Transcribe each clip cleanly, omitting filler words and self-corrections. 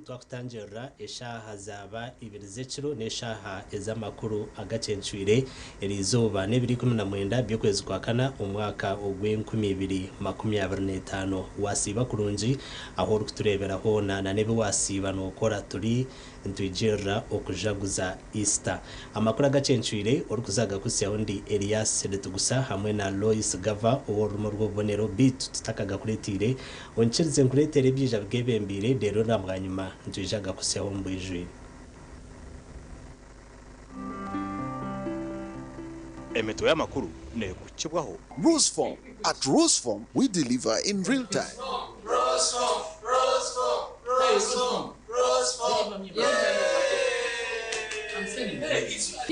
Twakutangira eshaha zaba ibiri z'ekiro n'eshaha ez'amakuru Agacencwire erizoba n'ebiri 19 by'okwezi kwa kana omwaka ogw'2025 wasiba kurungi aho rukutureberaho na nebe wasiba nokora turi ntwijera okujaguza Easter amakuru Agacencwire orukuzaga kusyaho ndi Elias Rutugusa hamwe na Lois Gava orumo rw'obonero bitu tutakaga kuretire onchirize nkuretere byija bwebembire dero namwanyuma ntwijaga kusyaho mbwijwe emeto y'amakuru nekukibwaho Roseform. At Roseform, we deliver in real time.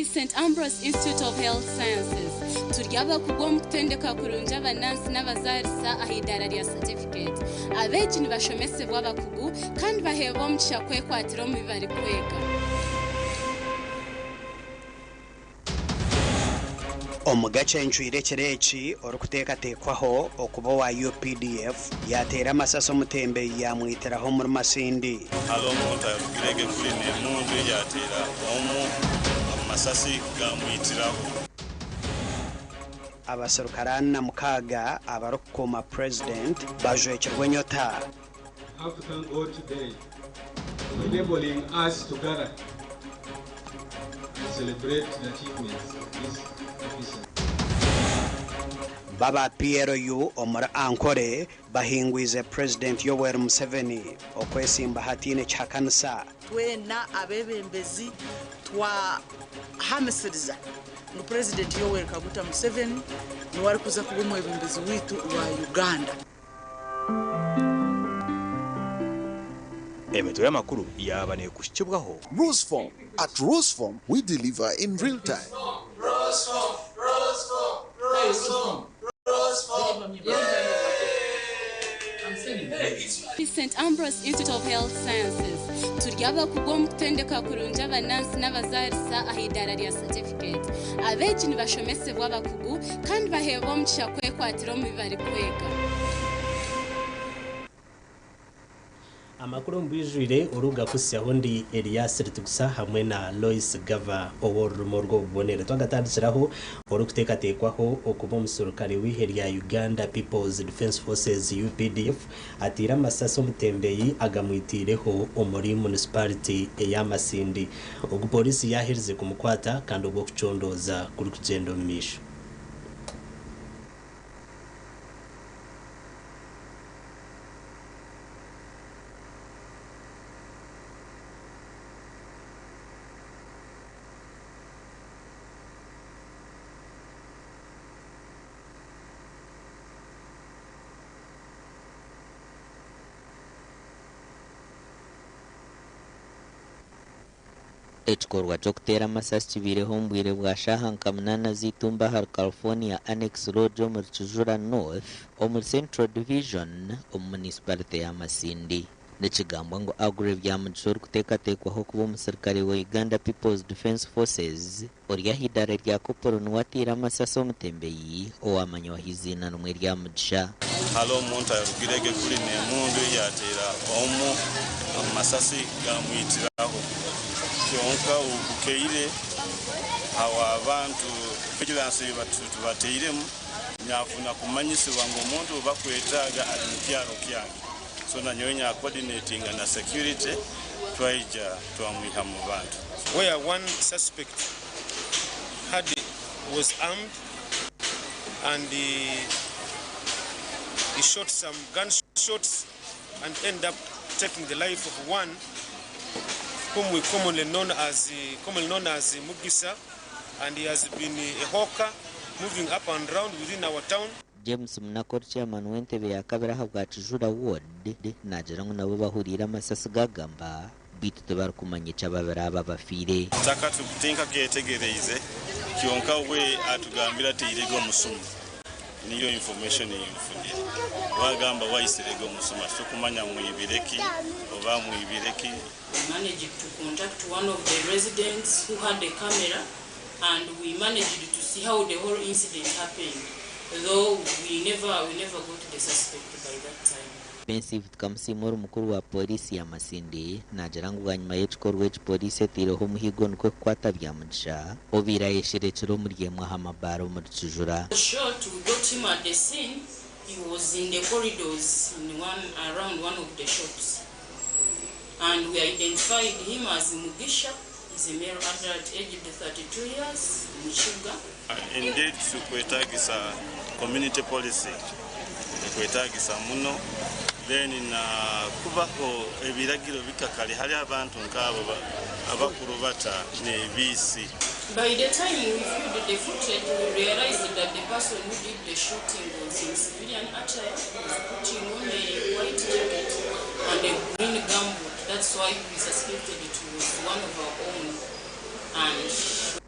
St. Ambrose Institute of Health Sciences turyaba kugwa mutendeka kurunja abanansi n'abazarisa ahidara rya certificate abeji nibashomesebwa abakugu kandi baheba omugisha kwekwatira mu bibari kwega Agacencwire kireki orukutekatekwaho okuba wa UPDF yatera amasaso mutembe yamwitiraho muri masindi halo mota girege kuri ne mundu yatera omu amasasi gamwitiraho abaserukarana mukaga abarukoma president bajwekirwe nyota have to thank God today for enabling us to gather and celebrate the achievements of this officer. Baba PRU omara ankore bahingwize President Yoweri Museveni okwesimba hatine chakansa twena abebembezi twa hamisiriza no President Yoweri Kaguta Museveni ni wari kuza kuba umwebembezi witu wa Uganda. emeto y'amakuru yabane kushikibwaho Roseform. At Roseform, we deliver in real time. St. Ambrose Institute of Health Sciences turyaba kugwa mutendeka kurunja abanansi n'abazarisa ahidara rya certificate abeji nibashomesebwa abakugu kandi baheba omugisha kwekwatira mu bibari kwega amakuru mbwijwire uruga kusyaho ndi Elias Rutugusa hamwe na Lois Gava oworumo rw'obubonere twagatandikiraho orukutekatekwaho okuba omusurukale w'iherya Uganda People's Defense Forces UPDF atira amasaso mutembeyi agamwitireho omuri municipality eyamasindi ubwo polisi yahirize kumukwata kandi ubwo kucondoza kuri kugendo misho ekikorwa ky'okutera amasasi kibireho mbwire bwa shaha nka munana zitumba har California Annex Road omuri Kijura North omuri Central Division omu municipality ya Masindi nekigambwa ngo agure byamugisha orikuteekateekwaho kuba omusirikare wa Uganda People's Defense Forces oryahidara rya koporo niwatira amasasi omutembeyi owamanya wahizina numwe ryamugisha halo omuntu ayogirege kuri ne mundu yatera omu amasasi gamwitiraho kyonka ubukeire hawa abantu vigilance bateiremu nyafuna kumanyisibwa ngo omuntu bakwetaaga ali mu kyalo kyange so nanyonya coordinating na security twaija twamwiha mu bantu where one suspect was armed, and he shot some gunshots and ended up taking the life of one whom we commonly known as Mugisa, and he has been a hawker moving up and around within our town. James Mnakor chairman w'entebe ya kabiri aha bwa Kijura ward nagira ngo nabo bahurira amasasi gagamba bitu tebarikumanya icyo babiri aba bafire taka tutinka ketegereze kyonka we atugambira tiyirego musumu niyo information yinfudire wagamba wayisirego musuma tukumanya mwibireki oba mwibireki. Managed to contact one of the residents who had a camera, and we managed to see how the whole incident happened, though we never got the suspect by that time. Pensive tukamusimura umukuru wa polisi ya Masindi nagira ngo bwanyuma y'igikorwa cy'polisi etireho umuhigo nko kwata byamugisha obira yesherekero muri yemwe hamabaro muri Kijura. Short, we got him at the scene. He was in the corridors around one of the shops, and we identified him as Mugisha. He's a male adult aged 32 years in Sugar. Indeed, tukwetagisa community policy tukwetagisa muno then kubaho ebiragiro bikakali hari abantu nkabo abakuru bata nebisi. By the time we viewed the footage, we realized that the person who did the shooting was in civilian attire, putting on a white jacket and a green gumboot. That's why we suspected it was one of our own.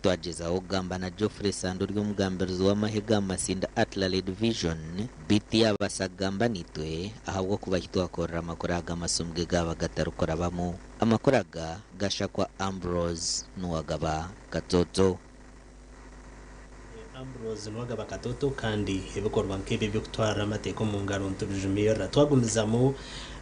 Twagezaho gamba na Geoffrey Sando ry'umugambirizi w'amahega Masinda Atlale Division biti yabasagamba nitwe ahabwo kubahitwa korera amakora ag'amasumbwe gaba gatarukora bamo amakoraga gashakwa Ambrose nuwagaba Katoto. Ambrose nuwagaba Katoto kandi ibikorwa nk'ibi byo gutwara amateko mu ngaro ntujumira twagumizamo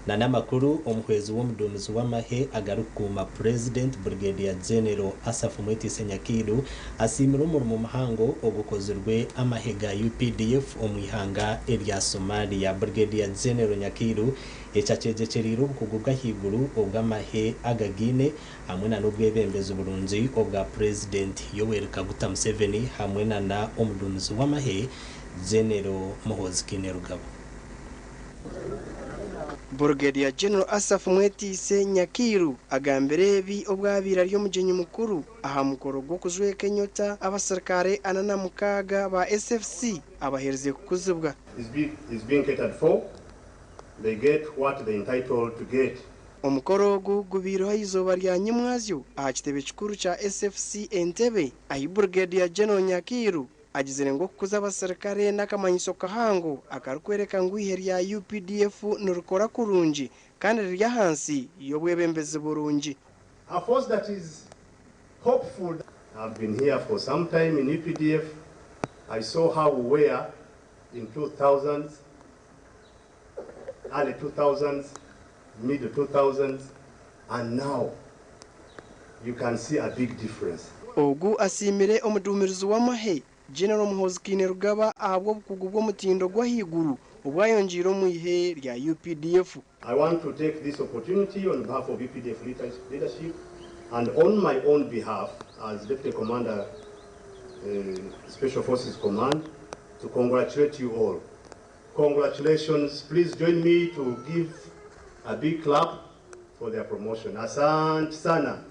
na namakuru omuhwezi w'omudumizi w'amahe agarukuma President Brigadier General Asafu Mwetise Nyakiru asimira umurimo muhango ogukozerwe amahega UPDF omwihanga erya Somalia. Brigadier General Nyakiru echachejecheriro kugubwa higuru obwamahe agagine hamwe na n'ubwebembezi burunzi obwa President Yoweri Kaguta Museveni hamwe na omudumizi w'amahe General Muhoozi Kainerugaba. Brigadier General Asafu Mwetise Nyakiru agambere ebi obwabira ryo mugenyi mukuru aha mukoro gwo kuzweka enyota abasirikare anana mukaga ba SFC abahereze kukuzibwa. Is being catered for. They get what they entitled to get. Omukoro gubiro izoba rya nyimwazyo aha kitebe kikuru cha SFC Entebbe ahi Brigadier General Nyakiru agizere ngo kuza abasirikare n'akamanyiso kahango akarukwereka ngo ihe rya UPDF nurukora kurunji kandi rya hansi yobwebembeze burunji. A force that is hopeful. I've been here for some time in UPDF. I saw how we were in 2000s, early 2000s, mid 2000s, and now you can see a big difference. Ogu asimire omudumirizo w'amahe General Muhoozi Kainerugaba ahabwo kugubwo mutindo gwa higuru ubwayongiro mu ihe rya UPDF. I want to take this opportunity on behalf of UPDF leadership and on my own behalf as Deputy Commander Special Forces Command to congratulate you all. Congratulations. Please join me to give a big clap for their promotion. Asante sana.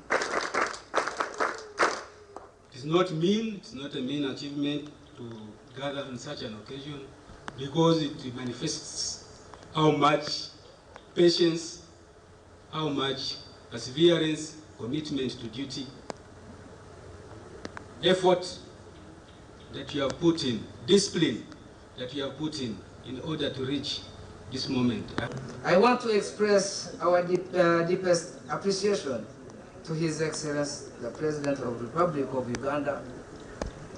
It's not a mean achievement to gather on such an occasion because it manifests how much patience, how much perseverance, commitment to duty, effort that you have put in, discipline that you have put in order to reach this moment. I want to express our deepest appreciation to His Excellency, the President of the Republic of Uganda,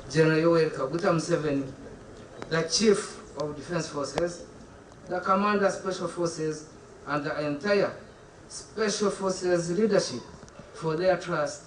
General Yoweri Kaguta Museveni, the Chief of Defense Forces, the Commander Special Forces, and the entire Special Forces leadership for their trust.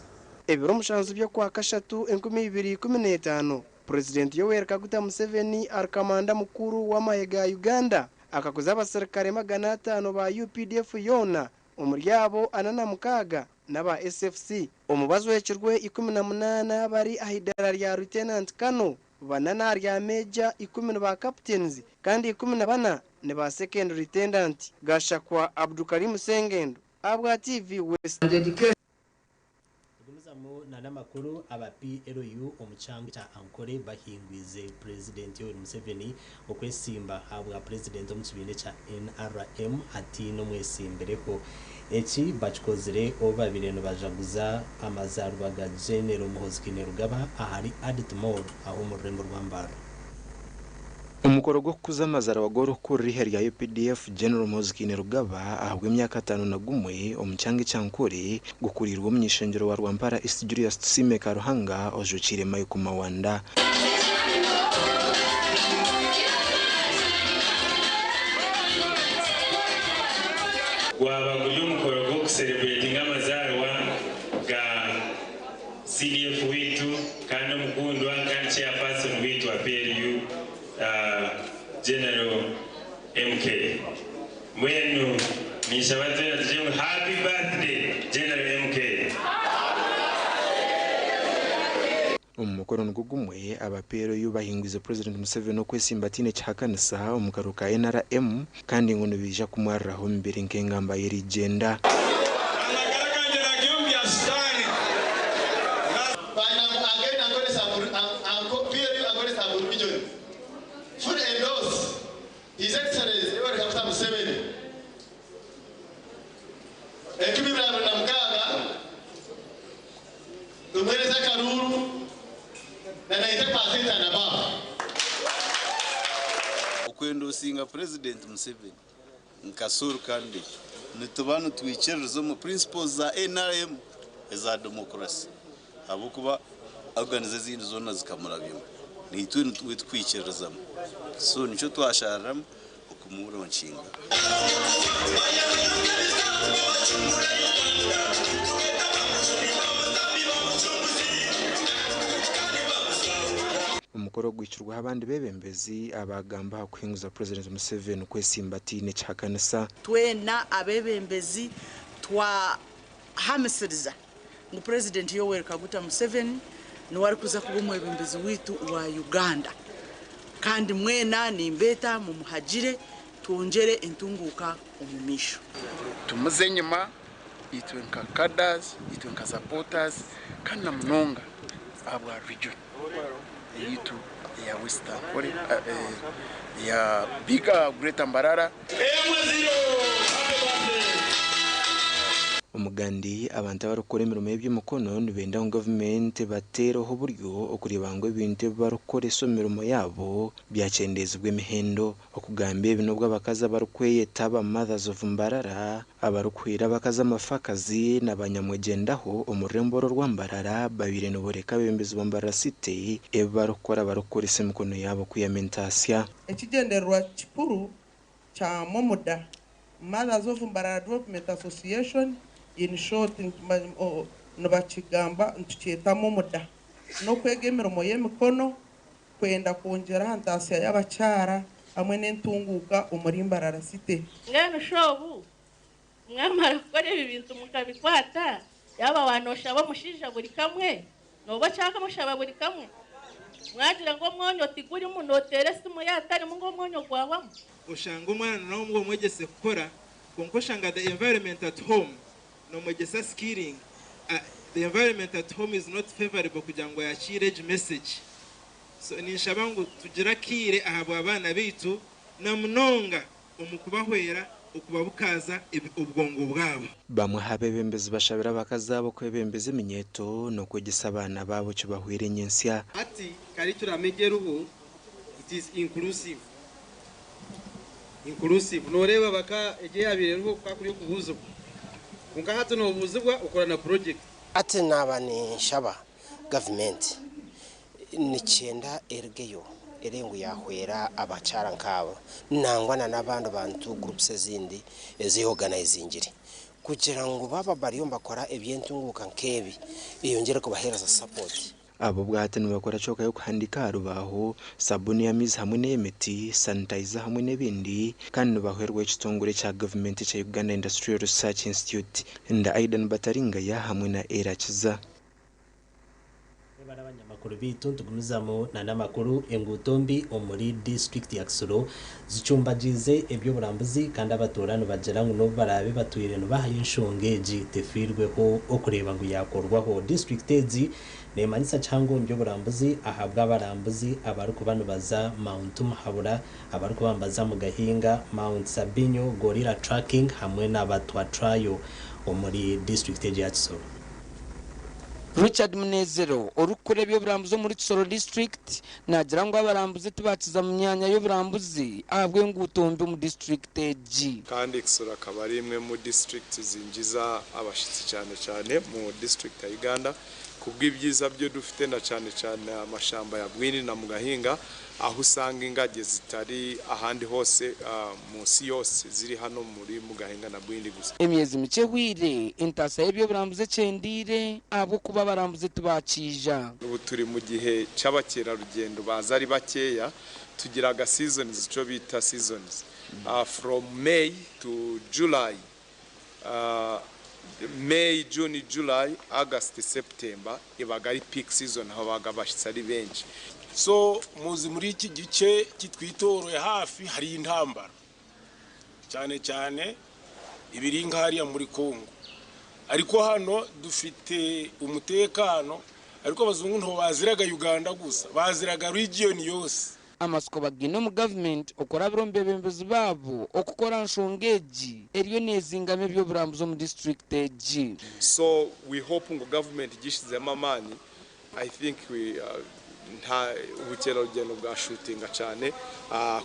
Ebiro mushanzu byo kwa kashatu 2015 President Yoweri Kaguta Museveni arkamanda mukuru wa mahega Uganda akakuza abasirikare 500 ba UPDF yona umuryabo anana mukaga n'aba SFC omubazo w'ekirwe 18 bari ahidara rya Lieutenant Kano banana rya Major 10 ba captains kandi 14 ne ba second lieutenant Gashakwa Abdukarim Sengendo abwa TV West na namakuru aba PLU omuchango cha Ankole bahingwize President Yoweri Museveni okwesimba abwa President omukibine cha NRM ati no mwesimbereko eki bachikozere obabire no bajaguza amazarwaga General Muhozikine Rugaba ahari Aditmore aho mu Rembo rwambara umukoro gwo kuzamazara wagoro kuri rya UPDF General Muhozikine Rugaba ahubwo imyaka 5 omucyange cyankore gukurirwa mu nyishengero wa Rwampara East Julius Tsime Karuhanga ojukire Mayiko Mawanda waba kuri umukoro gwo celebrating amazarwa ga CDF witu kandi umukundwa kandi chairperson witu wa PLU General MK mwenu nishabatera tujye happy birthday General MK umukoro ngugumwe abapero yubahingwize President Museveni okwesimba tine cyakanisa umukaruka NRM kandi ngono bija kumwaraho mbere nkengamba y'irigenda His Excellency Yoweri Kaguta Museveni ekibira na mkaga umweleza karuru na 90% na baba okwendo singa President Museveni nkasuru kandi nitubano twicherzo mu principles za NRM za democracy abukuba organize zindi zona zikamurabyo ni twintu twicherezamo so nicho twasharamo okumura nshinga umukoro gwicirwa abandi bebembezi abagamba kwinguza President Museveni kwesimba tine cyakanisa twena abebembezi twa hamisiriza mu President Yoweri Kaguta Museveni no wari kuza kuba umwebembezi witu wa Uganda kandi mwena ni mbeta mu muhagire tuongere entunguka umumisho tumuze nyuma itwe nka cadres itwe nka supporters kandi na mnonga abwa region yitu ya Western Kore ya Biga Greater Mbarara umugandi abantu barukora imirimo y'umukono nibenda ngo government bateroho buryo okuribangwe ibintu barukora isomirimo yabo byacendezwe imihendo okugambe ibintu bw'abakaza barukweye taba mothers of Mbarara abarukwira bakaza amafakazi n'abanyamwegendaho umurembo rwambarara babire noboreka bembezi Mbarara city ebarukora barukora isemikono yabo kuyamentasya ekigenderwa kipuru cha momuda Mothers of Mbarara Development Association in short no bachigamba ntucyetamo muda no kwegemera mu y'emikono kwenda kongera hantasiya y'abacyara hamwe n'entunguka umurimbarara city ngano shobu mwamara gukora ibi bintu mukabikwata yaba wanosha bamushija buri kamwe no bachaka mushaba buri kamwe mwagira ngo mwonyo tiguri munotere simu yatari mu ngo mwonyo gwawamo ushanga umwana no ngo mwegese gukora konkoshanga the environment at home no mwegesa skilling the environment at home is not favorable kugira ngo yakire message so ninshaba ngo tugira kire ahabwa abana bitu na mnonga umukubahwera ukubabukaza ubwongo bwabo bamwe habebembezi bashabira bakazabo kwebembeze minyeto no kwegesa abana babo cyo bahwire nyensya ati kari turamegera ubu it is inclusive noreba baka eje yabire nko kwakuri kubuzwa kunga hato no buzwa ukora na project ati nabane shaba government ni cyenda ergeyo erengu yahwera abacara nkabo nangwana n'abandi bantu groups zindi ziorganizingire kugira ngo baba bariyo bakora ebyentunguka nkebi iyongera kubahereza support abo bwahatani bakora coka yo kuhandika harubaho sabuni y'amizi hamwe n'emiti sanitizer hamwe n'ibindi kandi baherwa ekitongole cya government cya Uganda Industrial Research Institute nda Aidan Bataringaya hamwe na Erakiza abanyamakuru bitu tugumizamo na namakuru engutombi omuri district ya Kisoro zicumbagize ebyo burambuzi kandi abaturano bagera ngo barabe batwire no bahaye inshongeji tefirweho okureba ngo yakorwaho district ezi nemanisa cyangwa mbyo burambuzi ahabwa abarambuzi abaruko bano baza Mount Muhabura abaruko bambaza mu Gahinga Mount Sabinyo Gorilla Tracking hamwe n'abatwa Trayo omuri district ya Kisoro. Richard Munezero orukure byo burambuzo muri Kisoro district nagira ngo abarambuze tubakiza mu myanya yo burambuzi ahabwe ngutombe mu district G kandi Kisoro akaba ari imwe mu district zinjiza abashitsi cyane mu district ya Uganda kubw'ibyiza byo dufite na cyane amashamba ya Bwini na mu Gahinga aho usanga ingage zitari ahandi hose munsi yose ziri hano muri mu Gahinga na Bwini gusa. Emyezi mike hwire intasa y'ibyo burambuze cendire abo kuba barambuze tubakija ubu turi mu gihe cy'abakera rugendo baza ari bakeya tugira aga seasons cyo bita seasons from May to July May, June, July, August, September ibaga ari peak season aho baga bashitsi ari benshi. So muzi muri iki gice kitwitoroye hafi hari intambara cyane ibiringa hariya muri Kongo, ariko hano dufite umutekano, ariko abazungu nto baziraga Uganda gusa baziraga region yose. Amasiko bagino mu government okora birombe bembezo babo okukora nshongeji eriyo nezingame byo burambuzo mu district G. So we hope ngo government gishize amamani. I think we nta ubukera rugendo bwa shooting cyane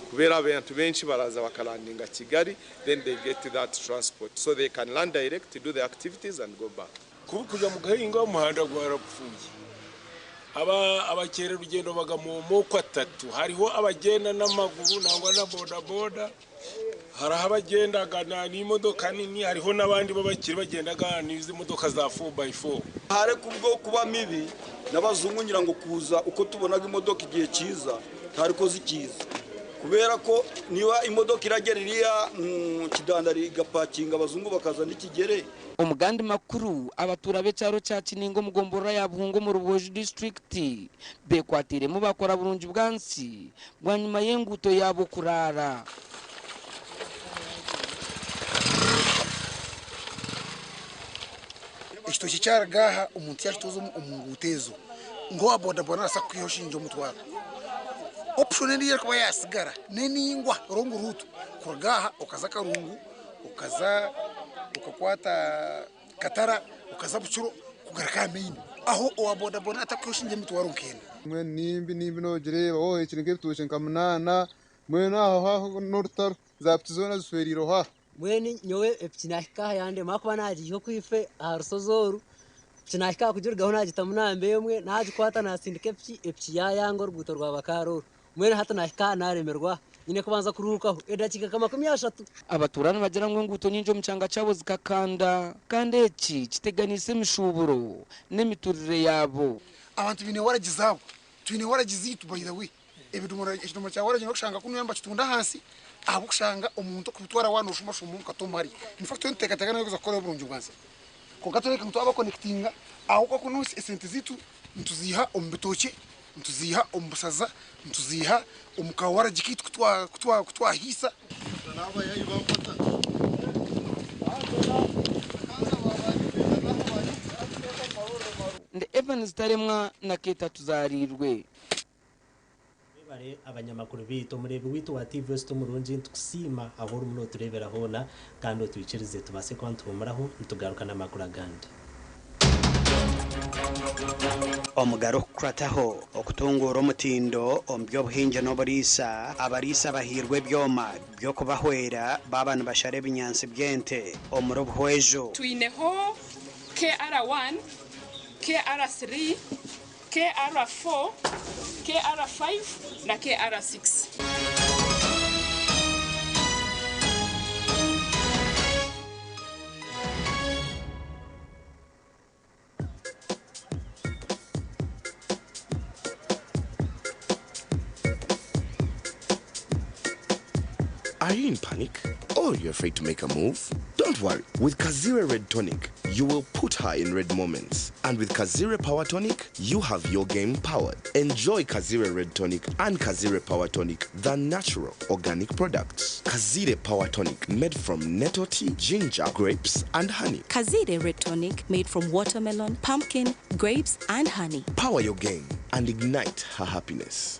kubera abantu benshi baraza bakalandinga Kigali, then they get that transport so they can land direct to do the activities and go back. Kuja mu Gahinga umuhanda gwarapfuye, abakera rugendo baga mu moko atatu, hariho abagenda n'amaguru nangwa na boda hari abagendaga n'imodoka nini, hariho n'abandi babakiri bagendaga n'izi modoka za 4x4. Hare kubwo kuba mibi n'abazungu ngira ngo kuza uko tubonaga imodoka igihe cyiza ntari ko zikiza, kubera ko niba imodoka irageririya kidandari gapakinga abazungu bakaza n'ikigere. Umugandi makuru abatura becaro cya Kiningo mugombora ya Buhungo mu Ruboji district bekwatire mu bakora burungi bwansi bwanyuma yenguto yabo kurara. Ishitoki cyaragaha umuntu yashitozo umungutezo ngo aboda bona asa kwihoshinjo mutwara option ndi yakaba yasigara neningwa rongo rutu kuragaha ukaza karungu ukaza ukakwata katara ukaza bucuro kugaraka main aho owaboda bona atakwihoshinje mutwara unkena mwe nimbi nogere ohe kiringe bitushe nkamunana mwe naho nortar zaptizona zferiro ha mweni nyowe epkinahika yande makuba nagiye kwife arusozoru kinahika kujurgaho nagita munambe yomwe nagikwata nasindike epki yayango rguto rwa bakaro mweni hata nahika naremerwa nyine kubanza kuruhukaho edakika kama 30 abaturana bagira ngo nguto nyinjo mucanga cyabo zikakanda kandi eki kiteganise mishuburo n'imiturire yabo abantu bine waragizabo twine waragizitu by the way ebidumura cya waragino kushanga kunuyamba kitunda hasi abo kushanga umuntu kubitwara wano shumashumu katomari in fact ntekateka no kuzakora burungi bwanze ko gatoreka mtu aba connectinga aho ko kuno esente zitu ntuziha ombitoke ntuziha ombusaza ntuziha omukawara jikitu kutwa hisa naba yayi bamfata nde Evans taremwa na keta tuzarirwe bare abanyamakuru bito murebe witu wa TV West umurunji tukusima ahoro muno turebera hona kandi twicirize tubase kwantumuraho ntugaruka namakuru agandi omugaro kurataho okutungura omutindo ombyo buhinje no barisa abarisa bahirwe byoma byo kubahwera babana bashare binyansi byente omurobo hwejo twineho KR1 KR3 KR4 KR5 na KR6. Are you in panic? Or you're afraid to make a move? Don't worry. With Kazire Red Tonic, you will put her in red moments. And with Kazire Power Tonic, you have your game powered. Enjoy Kazire Red Tonic and Kazire Power Tonic, the natural organic products. Kazire Power Tonic, made from nettle tea, ginger, grapes, and honey. Kazire Red Tonic, made from watermelon, pumpkin, grapes, and honey. Power your game and ignite her happiness.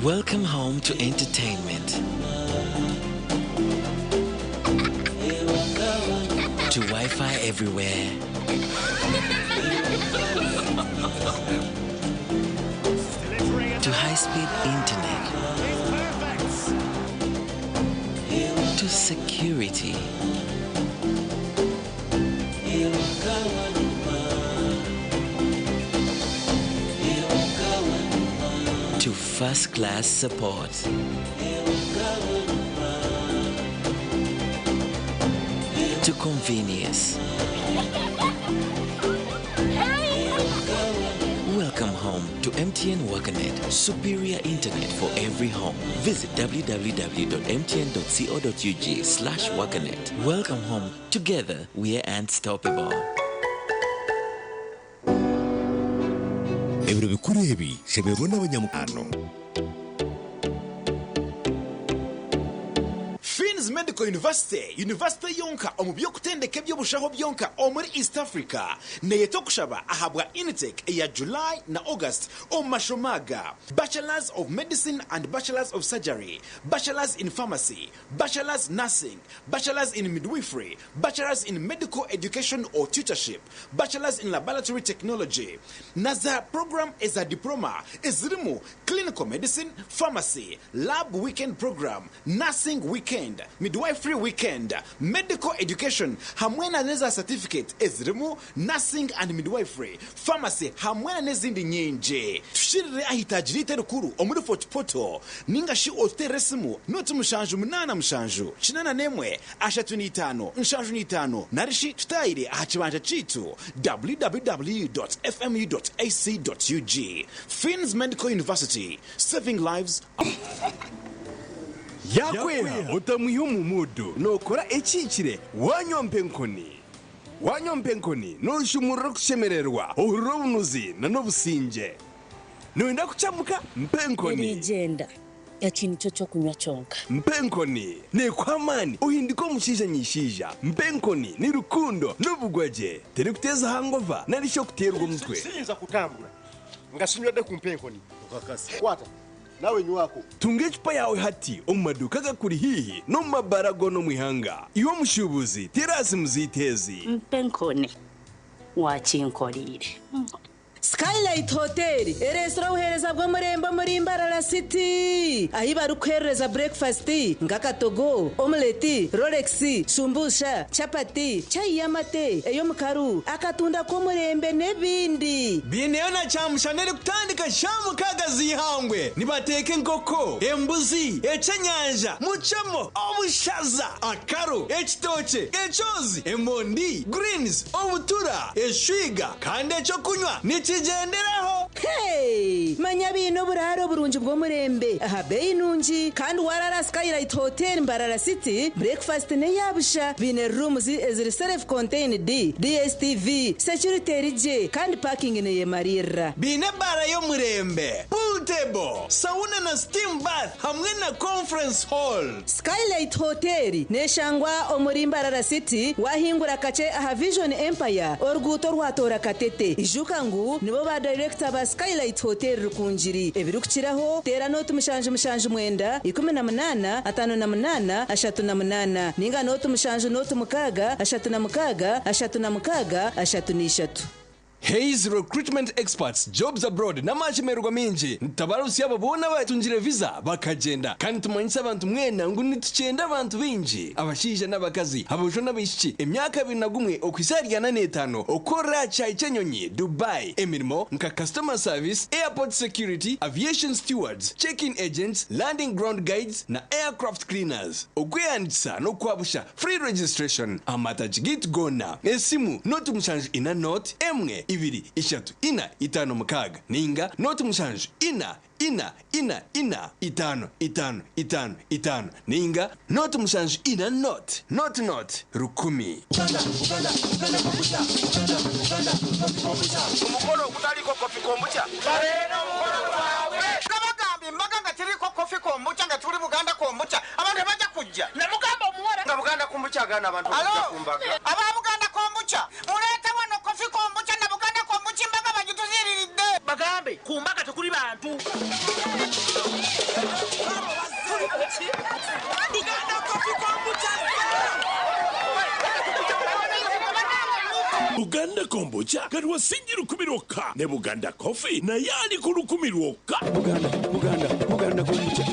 Welcome home to entertainment. To Wi-Fi everywhere. To high-speed internet. To security. To first-class support. To convenience. Welcome home to MTN WakaNet, superior internet for every home. Visit www.mtn.co.ug/WakaNet. Welcome home. Together, we are unstoppable. Ebiro bikuru ebi shemerwa n'abanyamukano. Fins Medical University yonka omubyo kutendeka by'obushaho byonka omuri East Africa neyeto kushaba ahabwa intake ya July na August omashomaga Bachelors of Medicine and Bachelors of Surgery, Bachelors in Pharmacy, Bachelors Nursing, Bachelors in Midwifery, Bachelors in Medical Education or Tutorship, Bachelors in Laboratory Technology. Naza program is a diploma izirimu Clinical Medicine, Pharmacy, Lab Weekend Program, Nursing Weekend, Midwifery Weekend, Medical Education, hamwena neza certificate ezirimu Nursing and Midwifery, Pharmacy hamwena nezindi nyenje. Tushirire ahitajirite rukuru omuri fotopoto ninga shi oteresimu noti mushanju munana mushanju chinana nemwe ashatu nitano nshanju nitano narishi tutayire ahachibanja chitu www.fmu.ac.ug. Fins Medical University, saving lives. Yakwera utamuhimu mudu nokora ekikire wanyompenkoni noshumura kushemererwa urubunuzi na nobusinje noenda kuchamuka mpenkoni legenda yakini cyo kunywa chonka mpenkoni ne kwamani uhindiko mushija nyishija mpenkoni ni rukundo n'ubugwaje teri kuteza hangova narisho kuterwa umutwe sinza kutambura ngasinyode ku mpenkoni ukakasi kwata nawe nyuwako tunge chupa yawe hati omumaduka gakuri hihi no mabarago no mwihanga iwo mushubuzi terasi muzitezi mpenkoni wakinkorire Skylight Hotel, restaurant uhereza bwo murembo muri Mbarara City. Ahi barukereza breakfast, ngakatogo, omelette, Rolex, shumbusha, chapati, chai yamate, eyo mukaru, akatunda ko murembe nebindi. Bineona chamushanere kutandika shamu kagazi hangwe. Nibateke nkoko, embuzi, echanyanja, muchamo, obushaza, akaru, echitoche, echozi, emondi, greens, obutura, eshwiga, kande cyo kunywa. Nichigenderaho. Hey, manya bino buraro burunji bwo murembe. Aha bei nunji kandi warara Skylight Hotel Mbarara City. Breakfast ne yabusha bine rooms eziri self contained DSTV, security rije kandi parking ne yemarira. Bine bara yo murembe. Pool table, sauna na steam bath hamwe na conference hall. Skylight Hotel ne shangwa omuri Mbarara City wahingura kache aha Vision Empire orguto rwatora katete. Ijukangu nibo ba director ba Skylight Hotel rukunjiri ebirukiraho tera notu mushanju mwenda 18 58 38 ninga notu mushanju notu mukaga 36 Hayes Recruitment Experts, Jobs Abroad, n'amachemerwa minji. Ntabarusi abo bona batunjire visa bakagenda. Kandi tumanyisa abantu mwena ngo nituchenda abantu binji. Abashije n'abakazi, abojo n'abishiki. Emyaka 21 okwisarya na 5 okora chai chenyonyi Dubai. Emirimo nka customer service, airport security, aviation stewards, check-in agents, landing ground guides na aircraft cleaners. Okweyandisa no kwabusha free registration. Amata jigit gona. Esimu notu mshanju ina note emwe 2 3 4 5 6 ninga noti mushanju 4 4 4 4 5 5 5 5 ninga noti mushanju 4 not rukumi. Umukono kutaliko kofi kombucha bareno umukono wawe nabagambi mbaganga tiriko kofi kombucha nga tuli Buganda kombucha abantu baja kujja na mugamba omuwala nga Buganda kombucha gana abantu baja kumbaga aba Buganda kombucha muleta wano kofi kombucha na Buganda kombucha mbaga bajituziriride bagambe kumbaga tukuli bantu Buganda kofi kombucha Buganda kombucha gariwa sinjiru kumiroka ne Buganda coffee na yali kurukumiroka Buganda kombucha.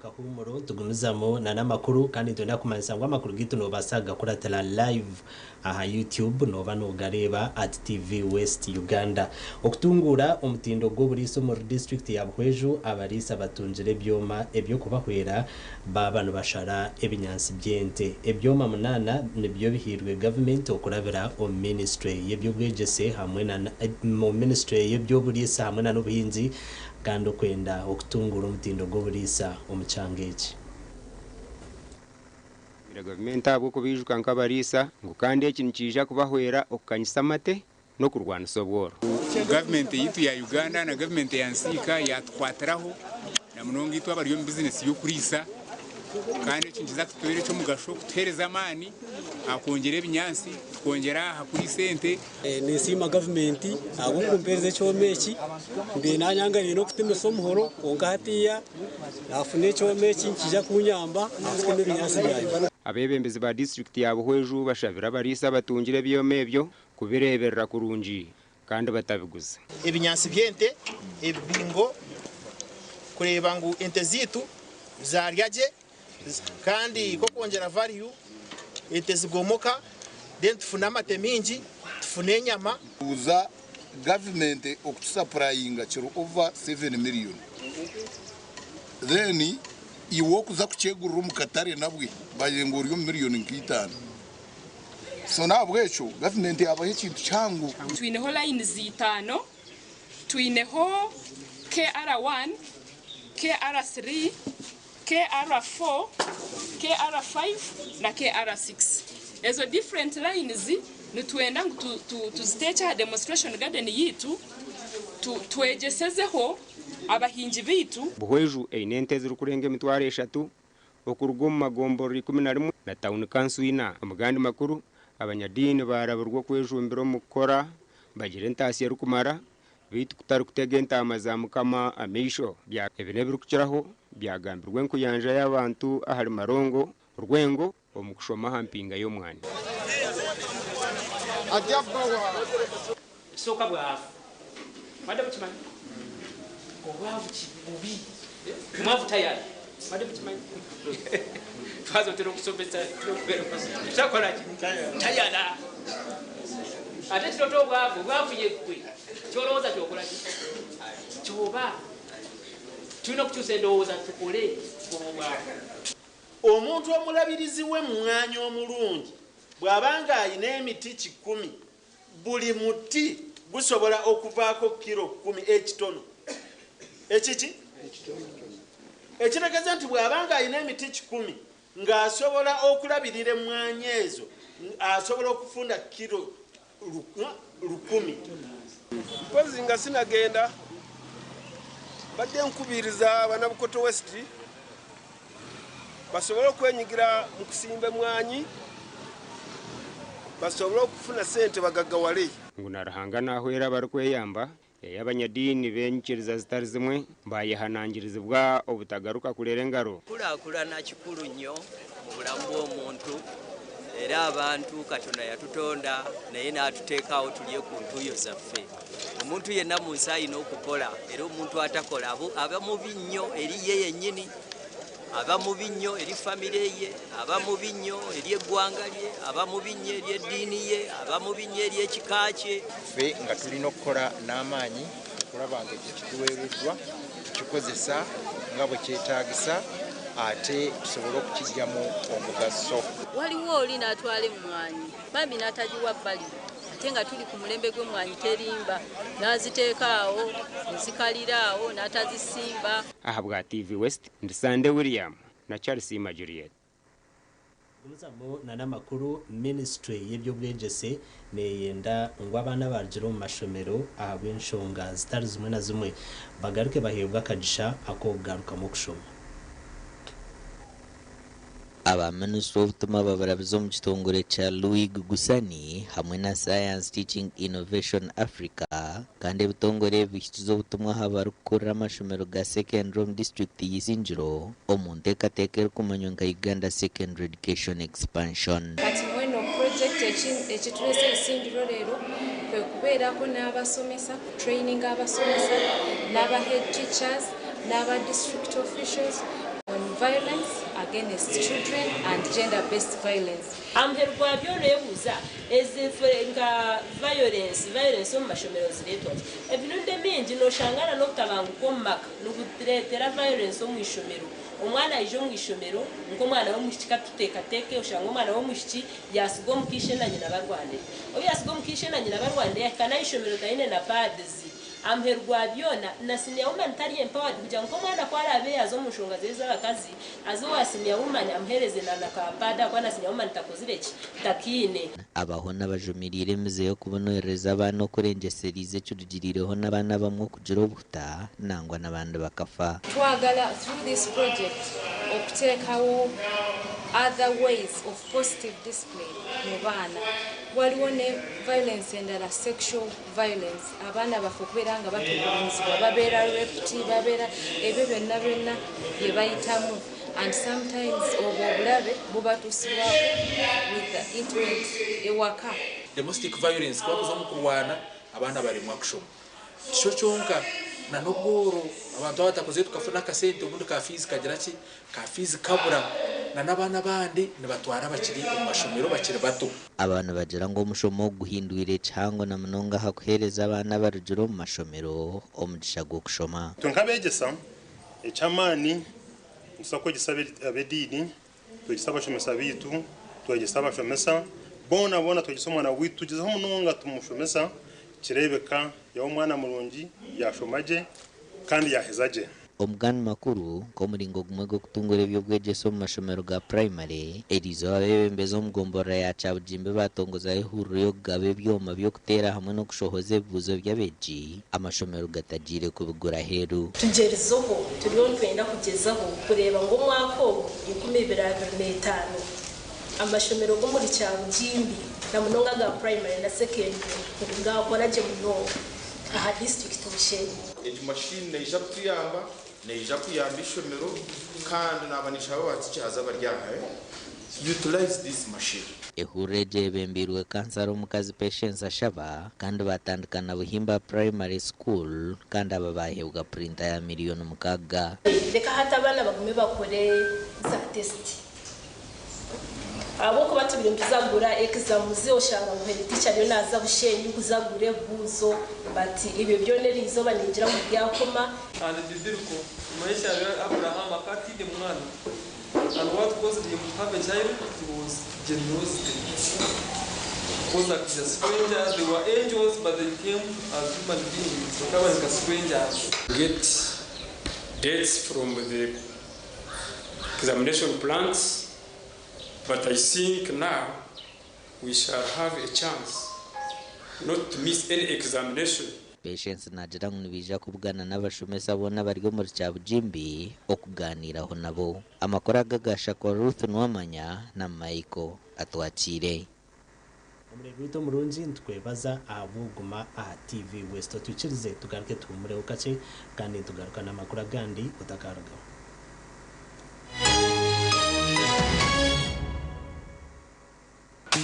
Kahumuro tugumizamo na namakuru kandi twenda kumanisa ngo amakuru gitu no basaga kuratela live aha YouTube no bano gareba at TV West Uganda okutungura umutindo go buriso mu district ya Bwejo abarisa batunjire byoma ebyo kubahwera babano bashara ebinyansi byente ebyoma munana nibyo bihirwe government okurabira o ministry yebyo bwegese hamwe na mu ministry yebyo burisa hamwe na n'ubuhinzi kandi kwenda okutungura umutindo go burisa omucangeki ira government abo kubijuka nkabarisa ngo kandi ekintu kija kubahwera okukanyisa mate no kurwana sobworo. Government yitu ya Uganda na government ya Nsika yatwatiraho na munongo itu abari yo business yo kurisa kandi ekintu zakutwere cyo mugasho kutereza amani akongera ebinyansi tukongera hakuri sente nesima government abo kumpereze chomeki mbe nanyangani no kutemesa omuhoro onkatiya afune chomeki nkija kunyamba afune ebinyansi byayo. Abebembezi ba district ya Bwejo bashabira barisa batungire byomebyo kubireberera kurungi kandi batabiguza ebinyansi byente ebingo kureba ngo ente zitu zaryaje kandi ko kongera value ente zigomoka then tufuna amate mingi tufune nyama uza government okutusupplyinga kiro over 7 million then iwo kuza kuchegurura mukatare nabwe bayengoryo million nkitano so nabwo echo government yabahe kintu changu twineho line zitano twineho KR1 KR3 KR4 KR5 na KR6 ezo different lines nitwenda tuzitecha demonstration garden yitu twegesezeho abahinji bitu. Bwejo einente ziri kurenge emitwaro 3 okurugo mu magomboro 11 na town council ina amagandi makuru abanyadini baraburwa kwejumbiro mukora bagire ntasi yarukumara bitu kutari kutega entama za mukama amisho bya ebine birukiraho byagambirwe nkuyanja y'abantu ahari marongo urwengo omukushoma hampinga y'omwani soka bwa madam chimani obwavu kibubi mwavu tayari madam chimani fazo tero kusopesa chakora tayari ate toto bwavu yekwe choroza chokola choba tuno kutusa endowooza tukole omuntu omulabirizi we mwanya omulungi bw'abanga ayina emiti 10 buli muti gusobola okuvaako kilo 10 ekitono ekiki ekitegeeza nti bw'abanga ayina emiti 10 ng'asobola okulabirira emwanya ezo asobola okufunda kilo 10. Mpozi nga sinagenda badde nkubiriza Banabukoto West basobola okwenyigira mu kusimba mwanyi basobola okufuna sente bagagawale ngunarahanga nahwera barikweyamba y'abanyadini benyikiriza zitari zimwe bayehanangirizibwa obutagaruka kurera engaro kulakulana kikulu nnyo mu bulamu bw'omuntu era abantu Katonda yatutonda naye n'atuteekawo tulye ku ntuuyo zaffe. Omuntu yenna mu nsi alina okukola era omuntu atakola aba mubi nnyo eri ye yennyini, aba mubi nnyo eri famire ye, aba mubi nnyo eri eggwanga lye, aba mubi nnyo eri eddiini ye, aba mubi nnyo eri ekika kye. Ffe nga tulina okukola n'amaanyi okulaba nga ekyo kituweereddwa tukikozesa nga bwe kyetaagisa ate tusobole okukijjamu omugaso. Waliwo oli n'atwala emmwanyi bambi n'atagiwa bbali ate nga tuli ku mulembe gw'emmwanyi terimba n'aziteeka awo nezikalira awo n'atazisimba. Aha bwa TV West Ndisande William na Charles Juliet. Gumuzamo na namakuru ministry y'ebyobwegese neyenda ngo abana barjiro mu mashomero ahabw'enshonga zitari zimwe na zimwe bagaruke bahebwa akagisha akogaruka mu kushoma. Abaminisitiri b'obutumwa babarabiza mu kitongole kya Louis Gugusani hamwe na Science Teaching Innovation Africa kandi ebitongole bishyize obutumwa habarikukorera amashomero ga secondary mu district y'Isinjiro omu nteekateeka erikumanywa nka Uganda Secondary Education Expansion. Kati mweno project ekitulese Isinjiro leero kwe kubeerako n'abasomesa training abasomesa n'aba head teachers n'aba district officials on violence against children and gender-based violence. Amherwa byono yebuza ezinfenga violence omu mashomero ziretwa ebinunde mingi noshangana n'okutabanguka omu maka nokuretera violence omu ishomero. Omwana aije omu ishomero nk'omwana w'omwishiki katuteekateeke oshanga omwana w'omwishiki yasiga omukishe na nyina barwanire obu yasiga omukishe na nyina barwanire yahikana ishomero taine na pads. Amherwa byona na senior woman tari empowered kugira ngo mwana kwara abe yazo mushonga zeza abakazi azo wa senior woman amhereze na nakapada kwa na senior woman takozireki takine abaho n'abajumirire mize yo kubonereza abana okurengeserize cyurugirireho n'abana bamwe kugira obuta nangwa n'abandi bakafa. Twagala through this project okuteekawo other ways of positive display mu baana. Waliwo ne violence endala sexual violence abana bafe okubeera nga batukubirizibwa babeera raped babeera ebyo byonna bye bayitamu and sometimes obwo obulabe bubatuusibwako with the intimate ewaka. Domestic violence kwakuza mu kurwana abana bari mu action cyo cyonka na noboro abantu abatakoze tukafuna kasente ubundi ka fees kagira ki ka fees kabura na nabana bandi nibatwara bakiri mu mashomero bakiri bato. Abantu bagira ngo umushomo guhindurire cyangwa na munonga hakuhereza abana barujuro mu mashomero omugisha gwo kushoma. Tunkabegesa echamani musako gisabe abedini tugisaba shomesa bitu tugisaba shomesa bona tugisoma na witu tugizeho munonga tumushomesa kirebeka ya umwana mulungi yashomaje kandi yahezaje. Omugani makuru ko muringo gumwe go kutungura ebyobwegeso mu mashomero ga primary erizo abebembeza omugombora ya Chabujimbe batongoza ihuriro gabe byoma byo kutera hamwe no kushohoza ebibuzo by'abeji amashomero gatagire kubigura heru. Tugerezoho turiho twenda kugezaho kureba ngo mwaka 2025 amashomero go muri Chabujimbe na munonga ga primary na secondary ngakora je munonga aha district Bushenyi. Ejo machine neija kutuyamba neija kuyamba ishomero kandi nabanisha babatikaza baryaha utilize this machine. Ehureje bembirwe kansaro mukazi Patience ashaba kandi batandukana buhimba primary school kandi ababahebwa printer ya miliyoni mukaga. Reka hata abana bagume bakore za test abo ko batubire mpizagura exam zoshanga ngo heri teacher yo naza Bushenyi kuzagure buzo bati ibyo byoneri izo baningira mu byakoma and didirko maisha ya Abraham akati de mwana and what caused him to have a child was generosity. Because like the strangers they were angels but they came as human beings so kama ni strangers. Get dates from the examination plans. But I think now we shall have a chance not to miss any examination. Patience nagira ngo nibija kubugana n'abashomesa bona bari go muri Chabujimbe okuganiraho nabo amakora gagasha kwa Ruth Nwamanya na Michael atwakire. Omurego murungi ntwebaza abuguma aha TV West tukirize tugaruke tumure ukace kandi tugaruka n'amakuru gandi utakaraga.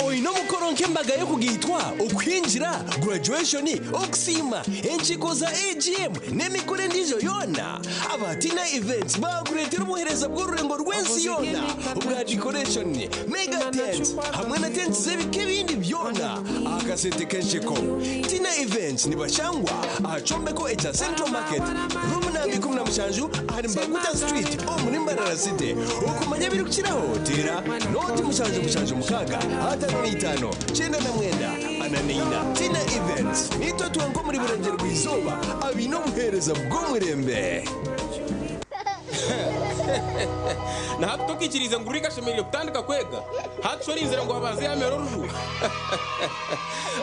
Oino mukoro nk'embaga yo kugitwa okwinjira graduation okusima enchiko za AGM n'emikore ndijo yona abatina events bakuretera umuhereza bw'ururengo rw'ensi yona ubwa decoration mega tent hamwe na tent z'ebike bindi byona akasente kenshiko tina events nibashangwa ahacombeko echa Central Market room Magambi 17 ahari Mbaguta Street muri Mbarara City ukumanya biri kukiraho tera noti mushanju mukaga hatano n'itano cyenda na mwenda ananina tina events nito tuwango muri burengero rw'izuba abino buhereza bw'umurembe na hato tukikiriza ngo urika shemerire kutandika kwega hatshori inzira ngo abaze yamero ruju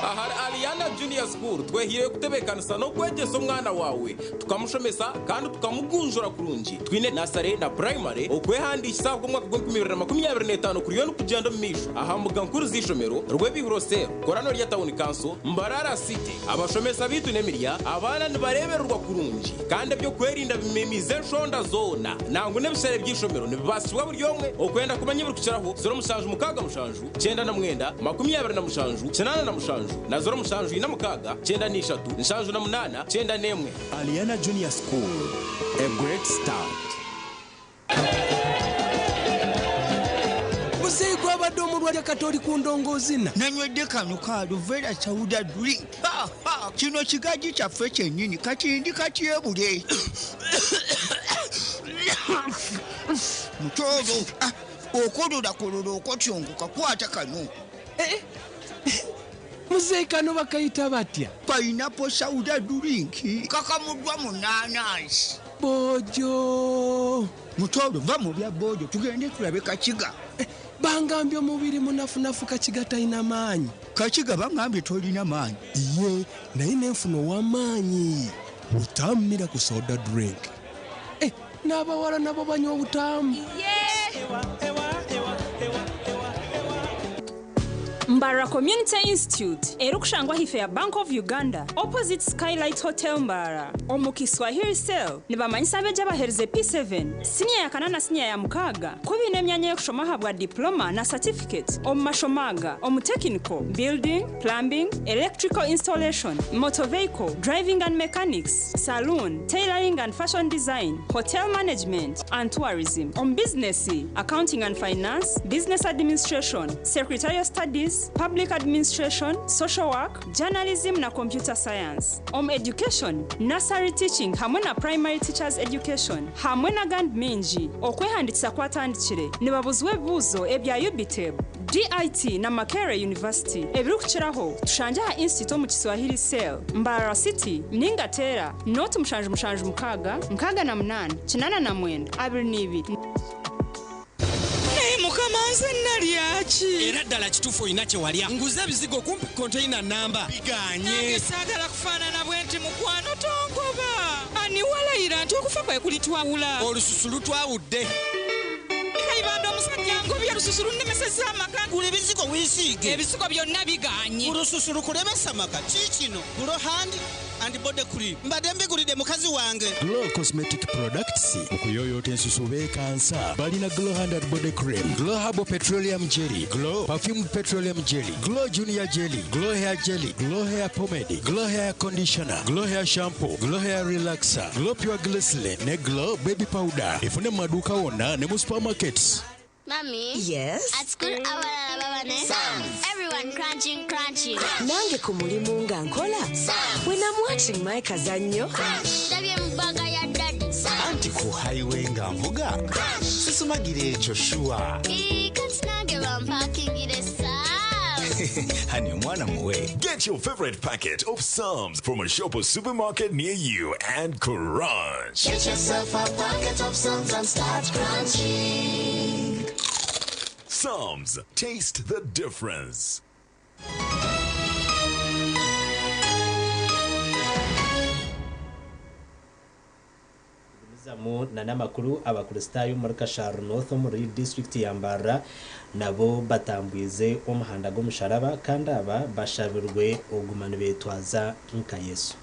ahari Aliana Junior School twehire kutebekanisa no kwegeza umwana wawe tukamushomesa kandi tukamugunjura kurunji twine nasare na primary okwehandikisa bwo mwaka 2025 kuri yo kugenda misho ahambuga nkuru zishomero rwebihurosero korano rya town council Mbarara City abashomesa bitu nemiriya abana nibareberwa kurunji kandi byo kwerinda bimemize shonda zona nangu nebisere byishomero nibasibwa buri yomwe okwenda kumanya buri kukiraho 0 mukaga mushanju 9 na mwenda 20 na mushanju 9 na mushanju na 0 mushanju ina mukaga 9 ni 3 mushanju na 8 9 nemwe. Aliana Junior School, a great start. Musei kwa badomu rwa katori kundongozina nanywedde kano ka Luvera Chauda drink kino kigaji kyaffe kyennyini kati katyebule mutoro okolola okotyongoka kwata kano Musei kano bakayita batya Pineapple Chauda drink kakamuddwa mu nanasi bojo mutoro va mu bya bojo tugende tulabe kakiga bangambye omubiri munafunafu kakiga talina maanyi kakiga bangambye tolina maanyi iye naye nenfuna ow'amaanyi butamira ku soda drink n'abawala nabo banywa obutamu Mbara Community Institute erukushangwa hife ya Bank of Uganda opposite Skylight Hotel Mbara omukiswahili cell nibamanyisa beja bahereze P7 senior ya kanana senior ya mukaga kubine emyanya y'okushoma habwa diploma na certificate omumashomaga technical building plumbing electrical installation motor vehicle driving and mechanics saloon tailoring and fashion design hotel management and tourism business accounting and finance business administration secretarial studies public administration, social work, journalism na computer science. Education, nursery teaching hamwe na primary teachers education. Hamwe na gand minji okwehandikisa kwatandikire nibabuzwe buzo ebya UBTEB, DIT na Makerere University. Ebirukukiraho tushanja institute mu Kiswahili cell Mbarara City ningatera not mushanju mukaga na 8 9 na 9 22 mukamanze nalyachi era ddala kitufu inache walya nguze bizigo kumpi container namba biganye sagala kufanana bwenti mukwano tongoba ani walayira nti okufa kwe kulitwawula olususulu twawudde kaibanda omusajja ngobya lususulu nemeseza amaka gule bizigo wisiige ebisigo byonna biganye olususulu kulebesa amaka kikino gulo hand and body cream mbadde mbigulidde mukazi wange Glow Cosmetic Products okuyoyota ensusu beekansa balina Glow hand and body cream Glow Herbal Petroleum Jelly Glow Perfumed Petroleum Jelly Glow Junior Jelly Glow Hair Jelly Glow Hair Pomade Glow Hair Conditioner Glow Hair Shampoo Glow Hair Relaxer Glow Pure Glycerin ne Glow Baby Powder ifune mu maduuka wonna ne mu supermarkets. Mommy? Yes? At school, everyone crunching. Nange ku mulimu nga nkola. When I'm watching my kazanyo. Anti ku highway nga nvuga. Sisumagire ekyo shuwa. Honey, mwana muwe. Get your favorite packet of Psalms from a shop or supermarket near you and crunch. Get yourself a packet of Psalms and start crunching. Psalms, taste the difference. Zamu na namakuru abakristayo muri Kashar North muri district ya Mbarara nabo batambwize umuhanda g'umusharaba kandi aba bashabirwe ogumana betwaza nka Yesu.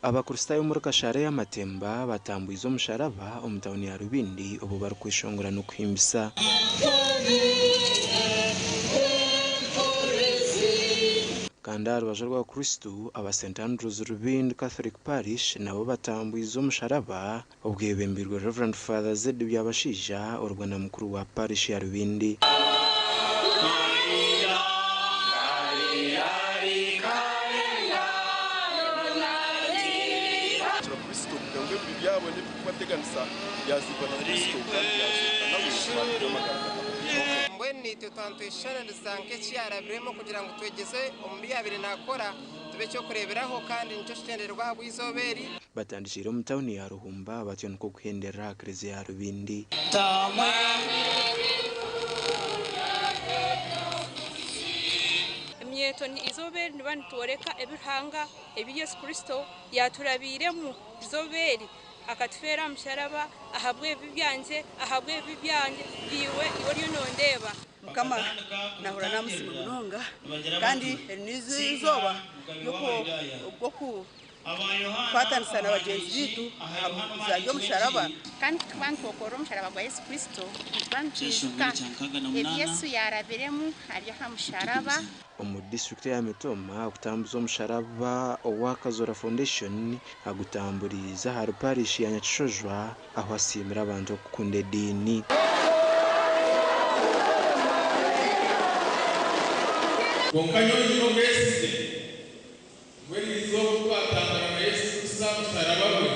Abakristayo muri Kashare y'amatemba batambwiza umusharaba omutawuni ya Rubindi obo bari kwishongora no kwimbisa Kandar bajarwa Kristo aba St Andrews Rubindi Catholic Parish nabo batambwiza umusharaba obwebembirwe Reverend Father Zed byabashija orwana mukuru wa Parish ya Rubindi. byabo n'ikubateganisa yazibwa na Kristo kandi yazibwa nawe y'amagaragara mbweni tutantwishana dusanke cyarabiremo kugira ngo twegeze ombi yabiri nakora tube cyo kureberaho kandi nicyo cyenderwa bw'izoberi batandishira mu town ya Ruhumba batyo nko kuhendera krezi ya Rubindi imyeto ni izoberi nibandi tuoreka ebihanga Yesu Kristo yaturabiremu izoberi akatufera musharaba ahabwe bibyanjye biwe iwo nondeba mukama nahura namusima munonga kandi nizizoba ubwo ku kwatanisa na bagenzi bitu zayo musharaba kandi twankokora umusharaba wa Yesu Kristo twankizuka Yesu yarabiremu hariya musharaba mu district ya Mitoma kutambuza umusharaba wa Kazora Foundation agutamburiza hari parish ya Nyakishojwa aho asimira abantu kukunda dini Konkanyo no mesite weli zo kwatangara na Yesu musharaba we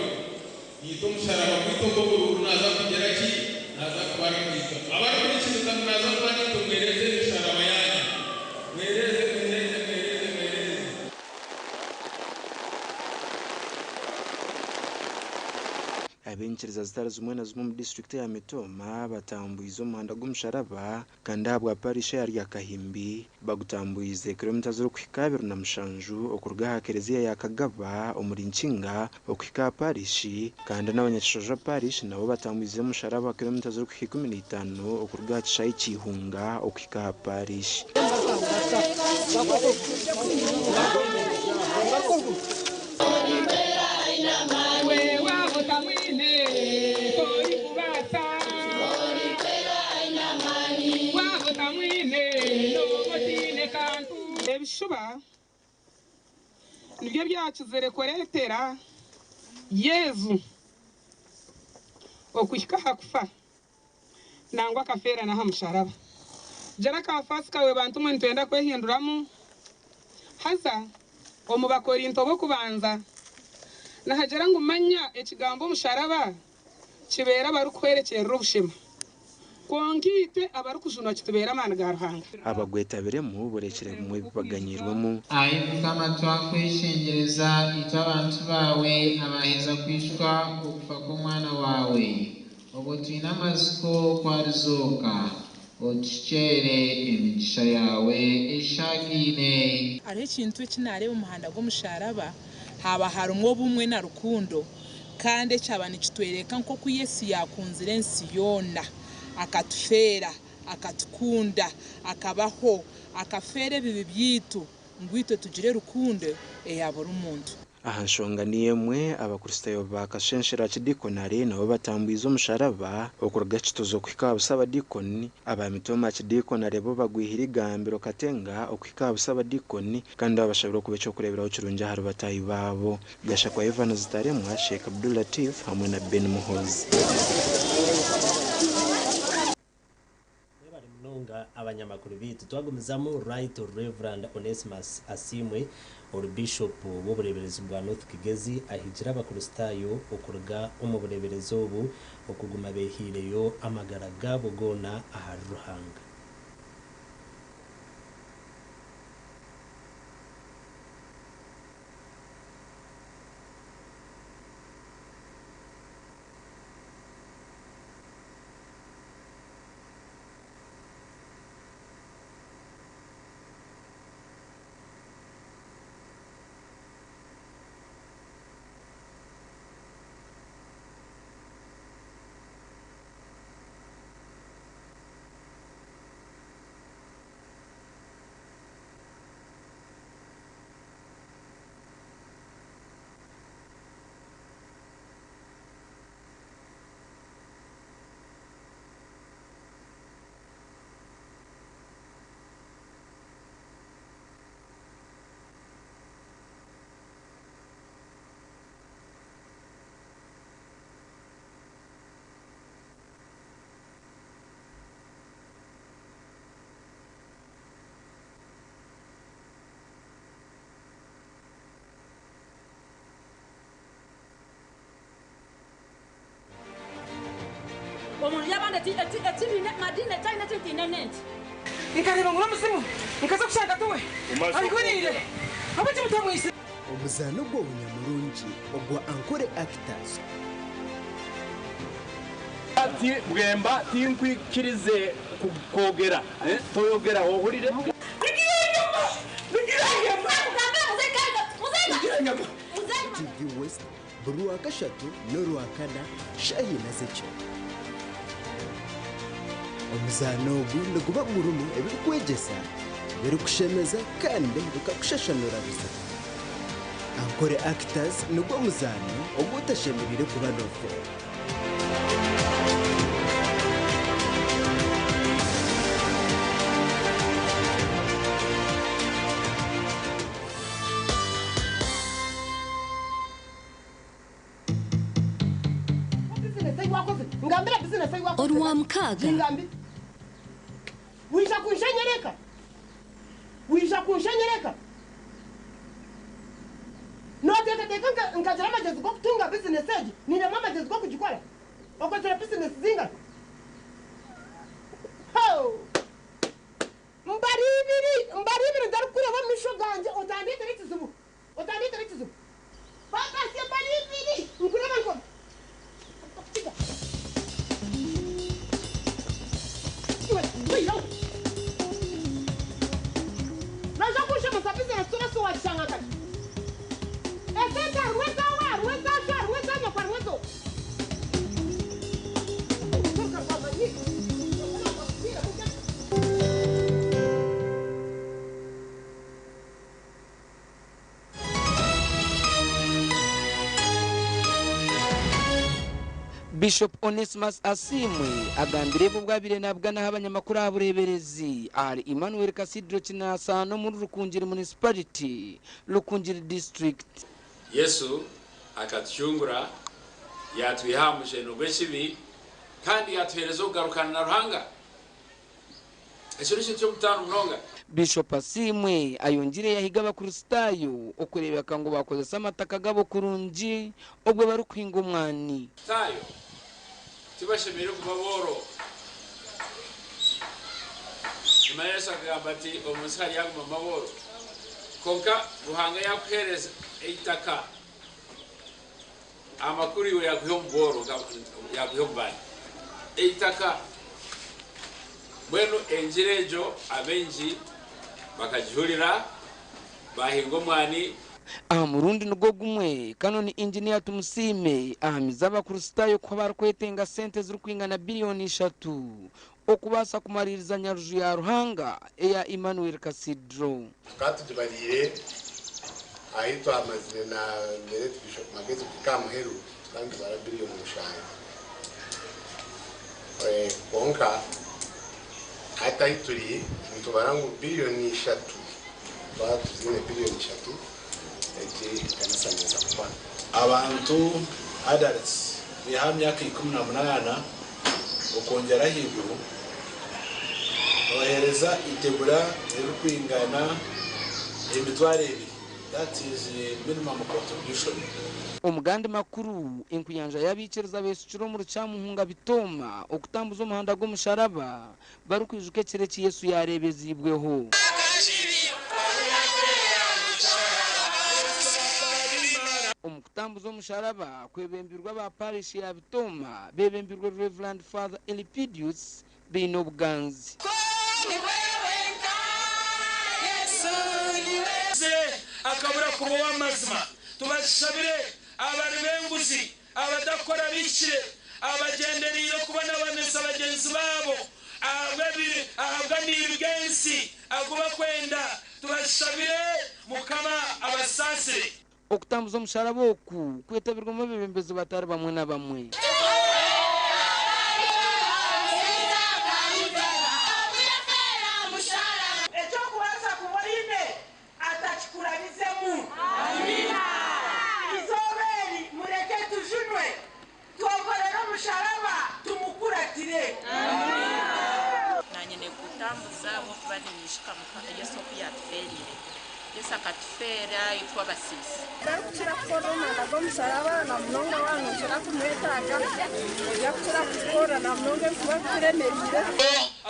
nito musharaba kwito ko naza kugera ki naza kubara kwito abari kuri kintu naza kubara kwito mwereze musharaba yanyu mwereze abenchereza zitari zimwe na zimwe mu district ya Mitoma batambuiza umuhanda g'umusharaba kandi habwa parish ya Kahimbi bagutambuize kilometers zo kwikabiro na mushanju okurga hakereziya ya Kagaba umurinkinga okwika parish kandi n'abanyakishoja parish nabo batambuize umusharaba kilometers zo kwika 15 okurga kishayi kihunga okwika parish ebishuba nibyo byakizere koretera Yezu okuhika hakufa nangwa kafera na hamusharaba jara kafasika we bantu mwe ntwenda kwehinduramu haza omubakorinto bo kubanza na hajara ngumanya ekigambo umusharaba kibera bari kwerekera ubushima kwongite abari kujuna kitubera amana garuhanga abagwetabire mu burekere mwe bibaganyirwamo ayibukama twakwishengereza ito abantu bawe abaheza kwishwa okufa k'umwana wawe ubwo tuyina amaziko kwarizoka otucere imigisha yawe eshagine ari ikintu kinareba umuhanda g'umusharaba haba harumwo bumwe na rukundo kandi cyabani kitwereka nko ku Yesu yakunzire ensi yona akatufera akatukunda akabaho akafere bibi byitu ngwite tugire rukunde eyabura umuntu aha nshonganiye mwe abakristo bakashenshera kidikonari nabo batambuiza umusharaba okurga kituzo kwikabusaba dikoni abamitoma kidikonari bo bagwihira igambiro katenga okwikabusaba dikoni kandi abashabira kubecho kureberaho kirunja hari batayi babo gasha kwa Ivan Zitaremwa Sheikh Abdul Latif hamwe na Ben Muhozi abanyamakuru bitu twagumizamo Right Reverend Onesimus Asimwe Bishop w'ubureberezi bwa North Kigezi ahijira abakristayo okuruga umubureberezi ubu okuguma behireyo amagaraga bugona aharuhanga Omuntu yabande ati madine cyane tintinenent. Ikareba ngo musimu. Ikaza kushaka tuwe. Arikurire. Abaje mutamwise. Omuzano gwo nyamurungi ogwa ankore actors. Ati bwemba tinkwikirize kogera toyogera ohurire TV West Burua Kashatu Norua Kada Shahi Nazecho Omuzano gwo guba murumu ebikwegesa birikushemeza kandi bikakushashanura biza Ankore actors nugwo muzano ogutashemurire kuba nofo Orwa mkaga Wisha kunshenyereka No teka nkajira amagezi go kutunga business eji nina mama magezi go kujikora okotera business zinga Ho Mbaribiri ndarukure wa misho ganje otandite ritizubu Papa se mbaribiri nkure banko Bishop Onesimus Asimwe agambire bubwabire nabwana n'abanyamakuru abureberezi ari Emmanuel Cathedral Kinasa no muri Rukungiri municipality Rukungiri district Yesu akatyungura yatwihamuje no beshibi kandi yatwereza ugarukana na ruhanga Ekyo cyo mutano mnonga Bishop Asimwe ayongire yahiga abakurustayo okureba kango bakoze samataka gabo kurungi obwe barukwinga umwani tayo tibashemere ku maboro Imayesa gambati omusali yaguma maboro konka ruhanga yakwereza eitaka amakuri we yakuyomboro yakuyombani eitaka Bueno enjirejo abenji bakajihurira bahingo mwani Murundi nugo gumwe kanoni engineer tumusime ahamiza abakurustayo ko barkwetenga sente z'urukwingana billioni 3 okubasa kumaririza nyaruju ya ruhanga eya Emmanuel Cathedral katujibarire ahitwa amazine na mbere Bishop Magezi kikamuheru kandi bara billioni 5 konka hata ituri mtubarangu bilioni 3 watu zine bilioni 3 eti kanisa neza kupana abantu adults bihamya ki 18 ukongera hibyo ohereza itegura erukwingana emitware that is minimum contribution Omugandi makuru enkuyanja yabicereza besukiro mu rucamuhunga bitoma okutambuza umuhanda g'umusharaba barukwijuke kireki Yesu yarebezibweho Omukutambuza umusharaba kwebembirwa ba parish ya bitoma bebembirwa Reverend Father Elpidius bino buganzi akabura kuba amazima tubashabire abari benguzi abadakora bishire abagenderiro kubona bamesa bagenzi babo ababiri ahaganirgensi aguba kwenda tubashabire mukama abasasire okutambuza umusharaba oku kwetabirwa mu bebembezo batari bamwe na bamwe Yesu akatufera yitwa Basisi. Bakira korona nabwo musaraba na mnongo wanyu kira kumwetaga ujya kira gukora na mnongo kuba kuremerire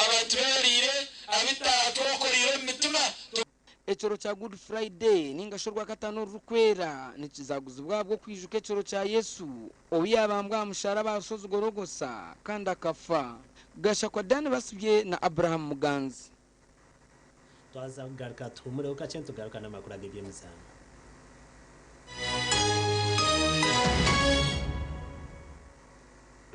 abaturarire abitatorokoriye mitima. Echoro cha Good Friday ningashorwa katano rukwera nikizaguza bwabwo kwijuka echoro cha Yesu obiyabambwa musharaba asozi gorogosa kandi akafa gasha kwa Dani basubye na Abraham Muganzi. Twaza kugaruka tumure ukacento garuka n'amakuru agebyemizana.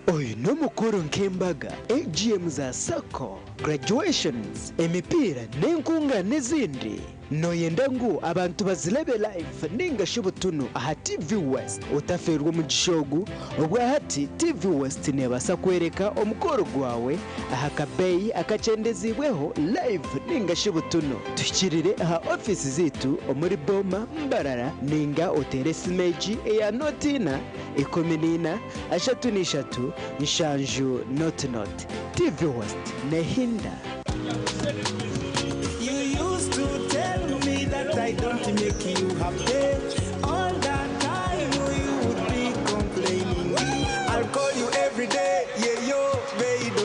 Oyu no mukuru nk'embaga AGM za sako graduations emipira n'enkunga n'izindi noyenda ngu abantu bazilebe live ninga shibutunu aha TV West utaferwa mu gishogu obwa hati TV West nebasa kwereka omukoro gwawe aha kabeyi akacendezibweho live ninga shibutunu tukirire aha office zitu omuri Boma Mbarara ninga otere simeji eya notina 10 ashatu nshanju not TV West nehinda. You used to tell me that I don't make you happy. All that time you would be complaining. I'll call you every day, yeah, yo, baby.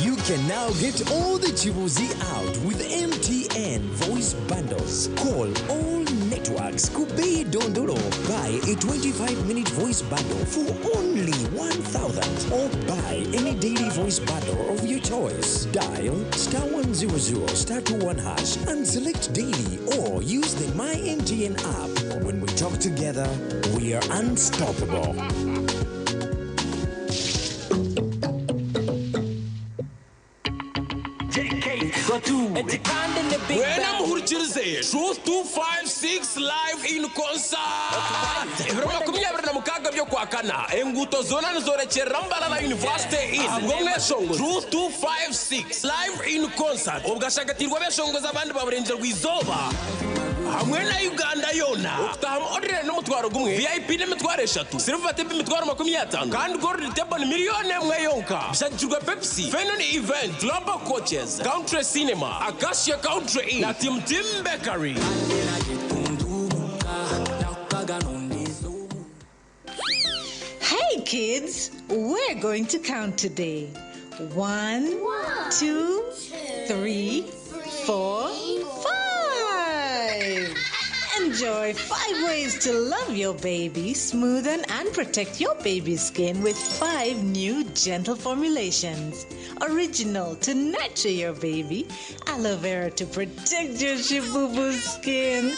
You can now get all the Chibuzi out with MTN voice bundles. Call all networks. Kubei Dondoro. Buy a 25-minute voice bundle for only 1,000 or buy any daily voice bundle of your choice. Dial *100 *21# and select daily or use the My MTN app. When we talk together, we are unstoppable. When I'm Hurchirze, Truth 256 live in concert. Everyone come here na mukaga byo kwakana. Enguto zona nzorekera Rambalala University in Gomeshongo. Truth 256 live in concert. Obgashagatirwa beshongo zabandi baburenje rwizoba. Hamwe na Uganda yona. Ukutahama ordere n'umutwaro gumwe. VIP n'emitwaro 3. Silver table imitwaro 50. Kandi gold table miliyoni emwe yonka. Bishakirwa Pepsi. Venon event, Global Coaches, Country Cinema, Acacia Country Inn, na Tim Bakery. Hey kids, we're going to count today. 1, 2, 3, 4, 5. Enjoy 5 ways to love your baby, smoothen and protect your baby's skin with 5 new gentle formulations. Original to nurture your baby, aloe vera to protect your shibubu's skin.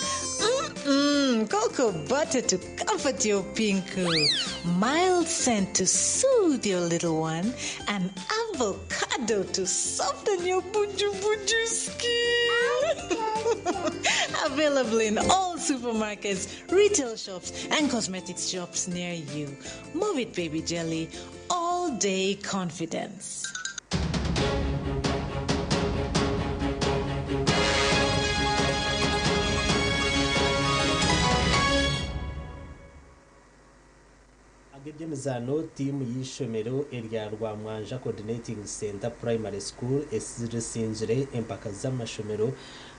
Cocoa butter to comfort your pinku, mild scent to soothe your little one, and avocado to soften your buju skin. Available in all supermarkets, retail shops, and cosmetics shops near you. Move it, baby jelly. All day confidence. Agebyemizano team yishomero erya Rwamwanja Coordinating Center Primary School esisinjire empaka z'amashomero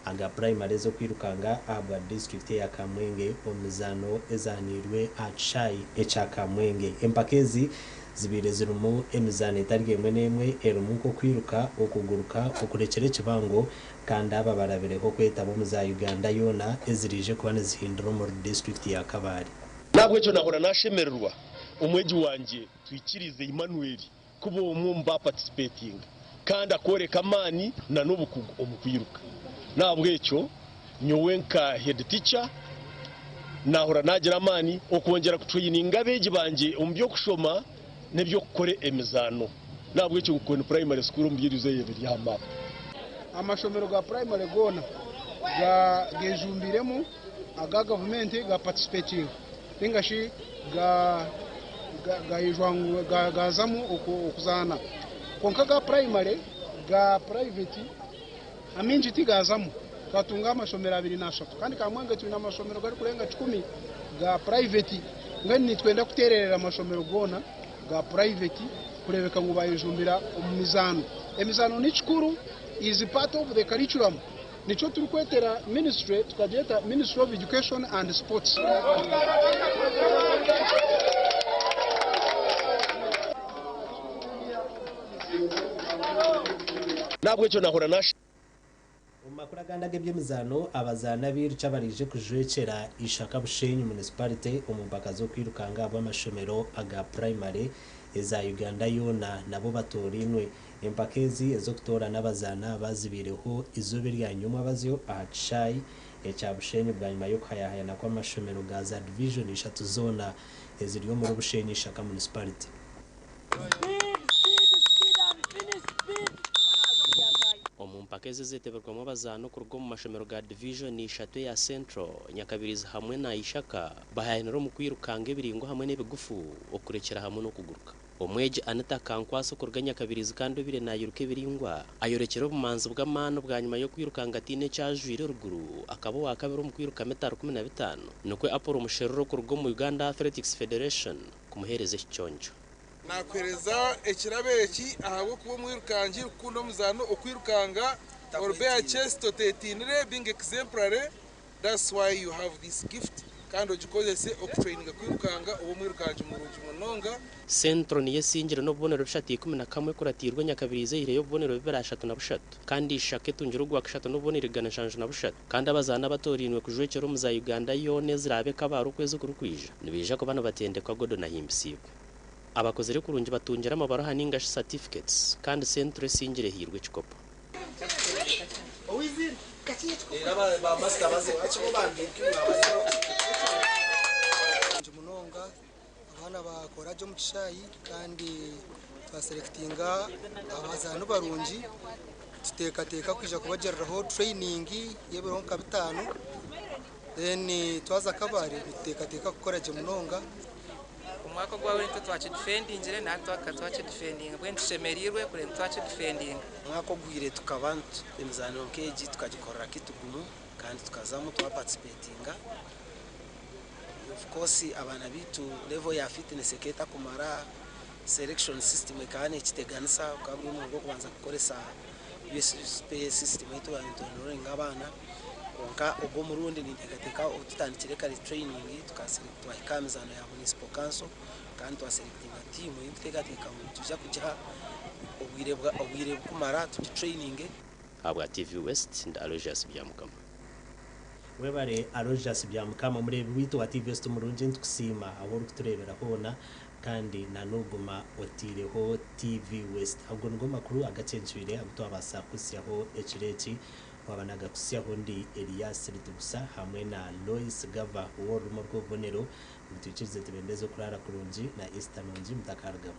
aga primary zo kwirukanga aba district ya Kamwenge omuzano ezanirwe achai echa Kamwenge. Empakezi zibire zirumu emizano etarige mwenemwe erumu ko kwiruka okuguruka okurekere kibango kandi aba barabireho kwetabo muza Uganda yona ezirije kubane zihindura mu district ya Kabari. Nabwo cyo nahora nashemererwa umweji wanje twikirize Emmanuel kubo umwumva participating kandi akoreka mani na n'ubukugu omukwiruka. Nabwo ecyo nyowenka head teacher nahora nagira mani okongera kutraininga abeji banje ombyo kushoma nebyo kukore emizano. Nabwo ecyo gukona primary school mbirize yebiri hama amashomero ga primary gona ga gejumbiremo aga government ga participating ningashi ga zamu okuzana konka ga primary ga private aminji tigazamu twatunga amashomero 2 kandi Kamwenge tuna amashomero gari kurenga 10 ga private ngani nitwenda kutererera amashomero gona ga private kurebeka ngo bayijumbira omumizano emizano ni chikuru is part of the curriculum nico turi kwetera ministry tukageta Ministry of Education and Sports. nabwo cyo nahora nashi Makuru agandaga by'emizano abazana biruca barije kujwekera ishaka bushenyi municipality umumpaka zo kwirukanga ab'amashomero aga primary eza Uganda yona nabo batorinwe empakezi ezo kutora n'abazana bazibireho izobe rya nyuma bazyo ahacayi echa bushenyi bwa nyuma yo kayahaya kwa amashomero gaza division 3 zona eziriyo muri bushenyi ishaka municipality. Omumpakezi ziteberwamo bazano kurwo mu mashomero ga division 3 ya Central Nyakabirizi hamwe na Ishaka bahayanira mu kwirukanga ibiringo hamwe n'ibigufu okurekera hamwe no kuguruka. Omweje anata kankwaso kurga Nyakabirizi kandi bire na yiruke biringwa ayorekera obumanzi bw'amano bwa nyuma yo kwirukanga tine cyajwire ruguru akabo wakabiro mu kwiruka metero 15 nokwe aporo musherero kurwo mu Uganda Athletics Federation kumuhereze cyonjo. Nakwereza ekirabeki ahabo kuba mwirukanje ukundo muzano okwirukanga or bear chest to 13 being exemplary. That's why you have this gift kandi ogikozese okutraininga kwirukanga obo mwirukanje mu rungi munonga. Centro niye sinjira no bonero bishati 11 kuratirwa Nyakabirize ire yo bonero bibera 3 kandi ishake tunjira ugwa 3 no bonero igana 5 kandi abazana batorinwe kujwekera mu za Uganda yone zirabe kabaru kwezi kurukwija nibija ko bana batende kwa godo na himbisibwe. Abakozi rero kurungi batungira amabaro haninga certificates kandi centre singire hirwe chikopo. ba master baze bacho bandike munonga abana bakora jo mucishayi kandi twaselectinga abazana barungi tutekateka kwija kubagereraho training y'ebironka 5 then twaza kabare tutekateka gukora je munonga umwaka gwawe nto twache defending ngire natwe akatwache defending bwe ntushemerirwe kure twache defending mwako gwire tukabantu emizano keji tukagikorera kitugumu kandi tukazamu twa participatinga. Of course abana bitu level ya fitness eketa kumara selection system ekane kiteganisa ukabwe mu ngo kubanza gukoresa USP system itu abantu ngabana konka ubwo murundi nitekateka ututandikire kali training tukaselectwa ikamizano ya municipal council kandi twaselectinga team yitekateka tuja kujya obwire kumara tuti training abwa TV West and Elias byamukama webare Elias byamukama muri bwito wa TV West murunje ntukusima abo ruturebera hona kandi nanuguma otireho TV West ahubwo ngo makuru Agacencwire abuto abasa kusyaho HRH wabanaga kusyaho ndi Elias Rutugusa hamwe na Lois Gava wo rumo rwo bonero mutikize tibendezo kurara kurunji na Easter nonji mutakarga.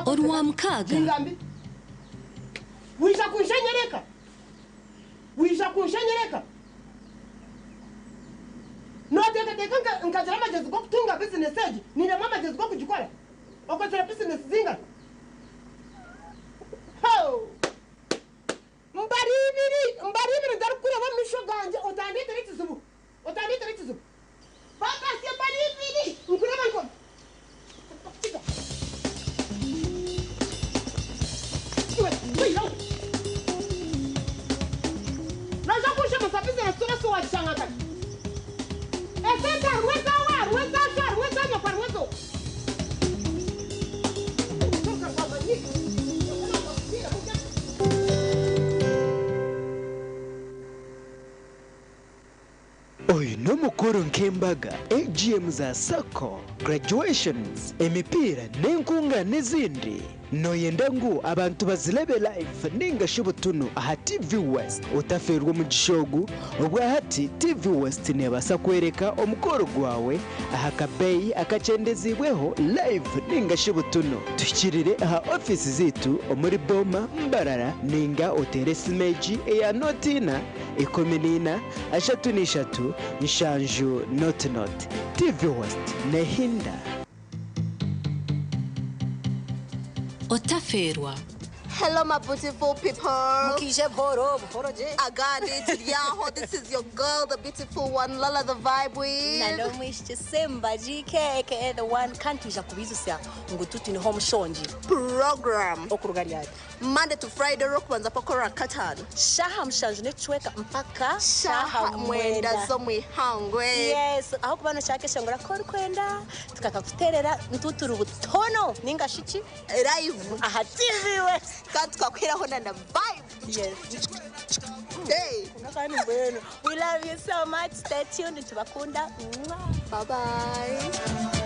Orwa mkaga wisha kunshenyereka no teka nkazira amagezi go kutunga business eji nina amagezi go kugikora okozera business zinga ho mbaribiri ndarukura bamisho ganje utandite ritizubu papa se mbaribiri nkureba nko Oyu no mukuru nk'embaga AGM za Sako, graduations, emipira n'enkunga n'izindi noyenda ngu abantu bazilebe live ninga shubutunu aha TV West utaferwa mu gishogu ubwo hati TV West nebasa kwereka omukoro gwawe aha kabeyi akacendezibweho live ninga shubutunu tukirire aha office zitu omuri Boma Mbarara ninga oteresi meji ya notina ikomenina ashatu nishatu nshanju not TV West nehinda Otaferwa. Hello, my beautiful people. I got it. Yeah, this is your girl, the beautiful one, Lala the Vibe with. Nadomishche Simba GK aka the one kantuja kubizusya ngo tuti ni home shonji program okurugari yati Monday to Friday rock banza pakora katano shaha mshanje necweka mpaka shaha mwenda zo mwihangwe. Yes, aho kubana shake shangora kor kwenda tukakakuterera ntuturu butono ninga shiki live aha TV we kandi twakwiraho na vibe. Yes. Hey, we love you so much. Stay tuned to Bakunda. Bye bye.